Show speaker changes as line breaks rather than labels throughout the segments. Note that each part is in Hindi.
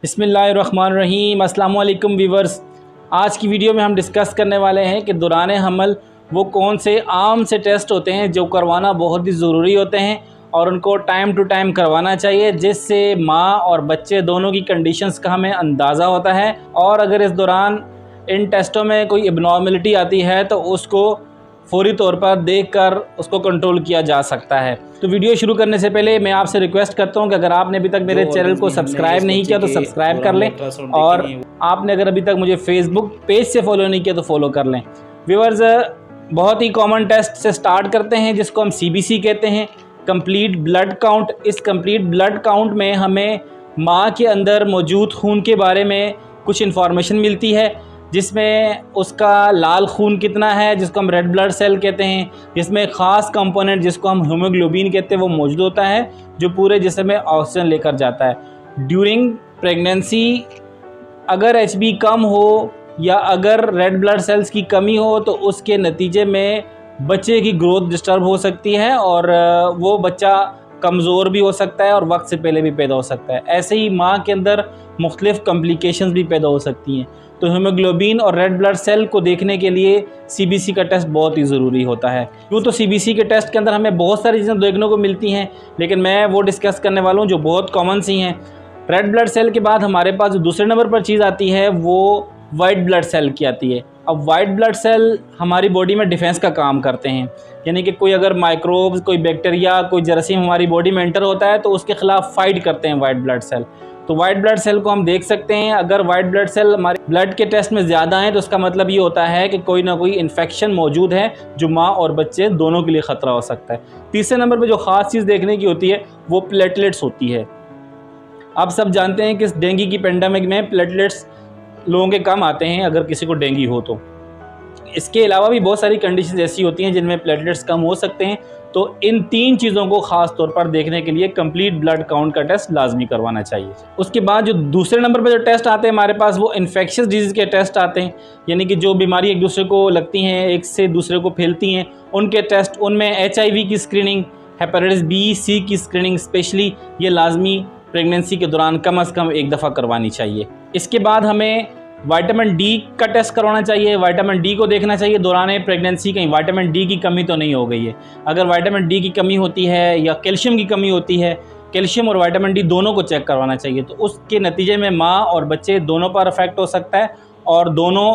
बिस्मिल्लाहिर्रहमानिर्रहीम। अस्सलाम वालेकुम व्यूवर्स। आज की वीडियो में हम डिस्कस करने वाले हैं कि दौरान हमल वो कौन से आम से टेस्ट होते हैं जो करवाना बहुत ही ज़रूरी होते हैं और उनको टाइम टू टाइम करवाना चाहिए, जिससे माँ और बच्चे दोनों की कंडीशंस का हमें अंदाज़ा होता है। और अगर इस दौरान इन टेस्टों में कोई एबनॉर्मलिटी आती है तो उसको फ़ौरी तौर पर देखकर उसको कंट्रोल किया जा सकता है। तो वीडियो शुरू करने से पहले मैं आपसे रिक्वेस्ट करता हूं कि अगर आपने अभी तक मेरे चैनल को सब्सक्राइब नहीं किया तो सब्सक्राइब कर लें, और आपने अगर अभी तक मुझे फेसबुक पेज से फॉलो नहीं किया तो फॉलो कर लें। व्यूअर्स, बहुत ही कॉमन टेस्ट से स्टार्ट करते हैं जिसको हम CBC कहते हैं, कंप्लीट ब्लड काउंट। इस कंप्लीट ब्लड काउंट में हमें माँ के अंदर मौजूद खून के बारे में कुछ इन्फॉर्मेशन मिलती है, जिसमें उसका लाल खून कितना है जिसको हम रेड ब्लड सेल कहते हैं, जिसमें ख़ास कंपोनेंट जिसको हम हीमोग्लोबिन कहते हैं वो मौजूद होता है, जो पूरे जिस्म में ऑक्सीजन लेकर जाता है। ड्यूरिंग प्रेगनेंसी अगर HB कम हो या अगर रेड ब्लड सेल्स की कमी हो तो उसके नतीजे में बच्चे की ग्रोथ डिस्टर्ब हो सकती है और वो बच्चा कमज़ोर भी हो सकता है और वक्त से पहले भी पैदा हो सकता है। ऐसे ही माँ के अंदर मुख्तलिफ़ कॉम्प्लिकेशंस भी पैदा हो सकती हैं। तो हीमोग्लोबिन और रेड ब्लड सेल को देखने के लिए CBC का टेस्ट बहुत ही ज़रूरी होता है। यूँ तो CBC के टेस्ट के अंदर हमें बहुत सारी चीज़ें देखने को मिलती हैं, लेकिन मैं वो डिस्कस करने वाला हूँ जो बहुत कॉमन सी हैं। रेड ब्लड सेल के बाद हमारे पास जो दूसरे नंबर पर चीज़ आती है वो वाइट ब्लड सेल की आती है। अब वाइट ब्लड सेल हमारी बॉडी में डिफेंस का काम करते हैं, यानी कि कोई अगर माइक्रोब्स, कोई बैक्टीरिया, कोई जरासीम हमारी बॉडी में एंटर होता है तो उसके ख़िलाफ़ फाइट करते हैं वाइट ब्लड सेल। तो वाइट ब्लड सेल को हम देख सकते हैं। अगर वाइट ब्लड सेल हमारे ब्लड के टेस्ट में ज़्यादा हैं तो उसका मतलब ये होता है कि कोई ना कोई इन्फेक्शन मौजूद है जो माँ और बच्चे दोनों के लिए ख़तरा हो सकता है। तीसरे नंबर पर जो ख़ास चीज़ देखने की होती है वो प्लेटलेट्स होती है। आप सब जानते हैं कि इस डेंगू की पेंडेमिक में प्लेटलेट्स लोगों के कम आते हैं अगर किसी को डेंगू हो तो। इसके अलावा भी बहुत सारी कंडीशंस ऐसी होती हैं जिनमें प्लेटलेट्स कम हो सकते हैं। तो इन तीन चीज़ों को ख़ास तौर पर देखने के लिए कंप्लीट ब्लड काउंट का टेस्ट लाजमी करवाना चाहिए। उसके बाद जो दूसरे नंबर पर जो टेस्ट आते हैं हमारे पास वो इन्फेक्शियस डिजीज़ के टेस्ट आते हैं, यानी कि जो बीमारी एक दूसरे को लगती हैं, एक से दूसरे को फैलती हैं, उनके टेस्ट। उनमें HIV की स्क्रीनिंग, हेपेटाइटिस B, C की स्क्रीनिंग स्पेशली ये लाजमी प्रेगनेंसी के दौरान कम से कम एक दफ़ा करवानी चाहिए। इसके बाद हमें विटामिन D का टेस्ट करवाना चाहिए। विटामिन D को देखना चाहिए दौरान प्रेगनेंसी कहीं विटामिन D की कमी तो नहीं हो गई है। अगर विटामिन D की कमी होती है या कैल्शियम की कमी होती है, कैल्शियम और विटामिन D दोनों को चेक करवाना चाहिए। तो उसके नतीजे में माँ और बच्चे दोनों पर अफेक्ट हो सकता है और दोनों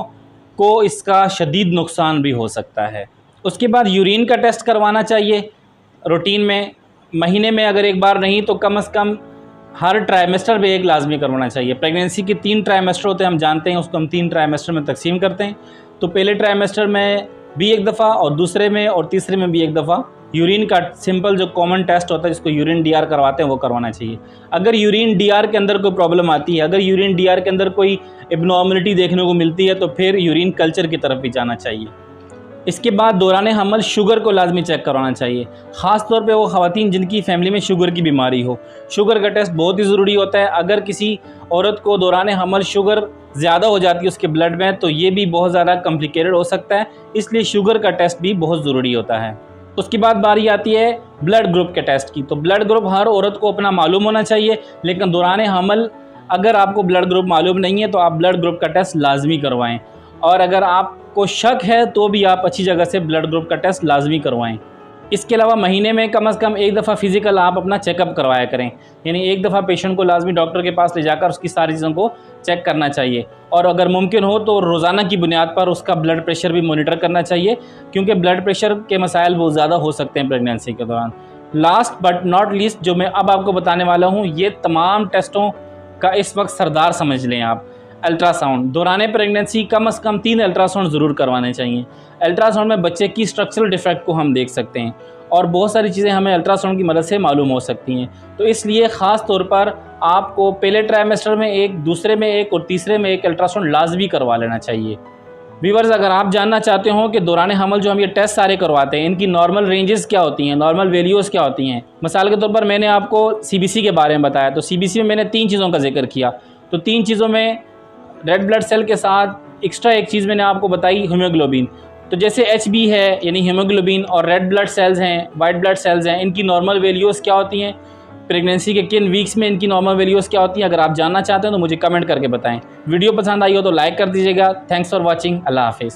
को इसका शदीद नुकसान भी हो सकता है। उसके बाद यूरिन का टेस्ट करवाना चाहिए रूटीन में, महीने में अगर एक बार नहीं तो कम से कम हर ट्राइमेस्टर में एक लाजमी करवाना चाहिए। प्रेगनेंसी के 3 ट्राइमेस्टर होते हैं, हम जानते हैं, उसको हम 3 ट्राइमेस्टर में तकसीम करते हैं। तो पहले ट्राइमेस्टर में भी एक दफ़ा और दूसरे में और तीसरे में भी एक दफ़ा यूरिन का सिंपल जो कॉमन टेस्ट होता है जिसको यूरिन DR करवाते हैं वो करवाना चाहिए। अगर यूरिन DR के अंदर कोई प्रॉब्लम आती है, अगर यूरिन DR के अंदर कोई एबनॉर्मलिटी देखने को मिलती है तो फिर यूरिन कल्चर की तरफ भी जाना चाहिए। इसके बाद दौरान हमल शुगर को लाजमी चेक करवाना चाहिए, ख़ास तौर पे वो ख़वातीन जिनकी फ़ैमिली में शुगर की बीमारी हो। शुगर का टेस्ट बहुत ही ज़रूरी होता है। अगर किसी औरत को दौरान हमल शुगर ज़्यादा हो जाती है उसके ब्लड में तो ये भी बहुत ज़्यादा कॉम्प्लिकेटेड हो सकता है, इसलिए शुगर का टेस्ट भी बहुत ज़रूरी होता है। उसके बाद बारी आती है ब्लड ग्रुप के टेस्ट की। तो ब्लड ग्रुप हर औरत को अपना मालूम होना चाहिए, लेकिन दौरान हमल अगर आपको ब्लड ग्रुप मालूम नहीं है तो आप ब्लड ग्रुप का टेस्ट लाजमी करवाएँ, और अगर आपको शक है तो भी आप अच्छी जगह से ब्लड ग्रुप का टेस्ट लाजमी करवाएं। इसके अलावा महीने में कम से कम एक दफ़ा फ़िज़िकल आप अपना चेकअप करवाया करें, यानी एक दफ़ा पेशेंट को लाजमी डॉक्टर के पास ले जाकर उसकी सारी चीज़ों को चेक करना चाहिए। और अगर मुमकिन हो तो रोज़ाना की बुनियाद पर उसका ब्लड प्रेशर भी मॉनिटर करना चाहिए, क्योंकि ब्लड प्रेशर के मसाइल बहुत ज़्यादा हो सकते हैं प्रेगनेंसी के दौरान। लास्ट बट नॉट लीस्ट जो मैं अब आपको बताने वाला हूँ, ये तमाम टेस्टों का इस वक्त सरदार समझ लें आप। अल्ट्रासाउंड दौरान प्रेगनेंसी कम से कम 3 अल्ट्रासाउंड ज़रूर करवाने चाहिए। अल्ट्रासाउंड में बच्चे की स्ट्रक्चरल डिफेक्ट को हम देख सकते हैं और बहुत सारी चीज़ें हमें अल्ट्रासाउंड की मदद से मालूम हो सकती हैं। तो इसलिए ख़ास तौर पर आपको पहले ट्राइमेस्टर में एक, दूसरे में एक और तीसरे में एक अल्ट्रासाउंड लाजमी करवा लेना चाहिए। व्यूअर्स, अगर आप जानना चाहते हो कि दौरान हमल जो हम ये टेस्ट सारे करवाते हैं इनकी नॉर्मल रेंजेस क्या होती हैं, नॉर्मल वैल्यूज़ क्या होती हैं, मिसाल के तौर पर मैंने आपको CBC के बारे में बताया, तो CBC में मैंने 3 चीज़ों का जिक्र किया। तो 3 चीज़ों में रेड ब्लड सेल के साथ एक्स्ट्रा एक चीज़ मैंने आपको बताई, हीमोग्लोबिन। तो जैसे HB है यानी हीमोग्लोबिन और रेड ब्लड सेल्स हैं, वाइट ब्लड सेल्स हैं, इनकी नॉर्मल वैल्यूज़ क्या होती हैं प्रेगनेंसी के किन वीक्स में इनकी नॉर्मल वैल्यूज़ क्या होती हैं। अगर आप जानना चाहते हैं तो मुझे कमेंट करके बताएं। वीडियो पसंद आई हो तो लाइक कर दीजिएगा। Thanks for watching. अल्लाह हाफिज़।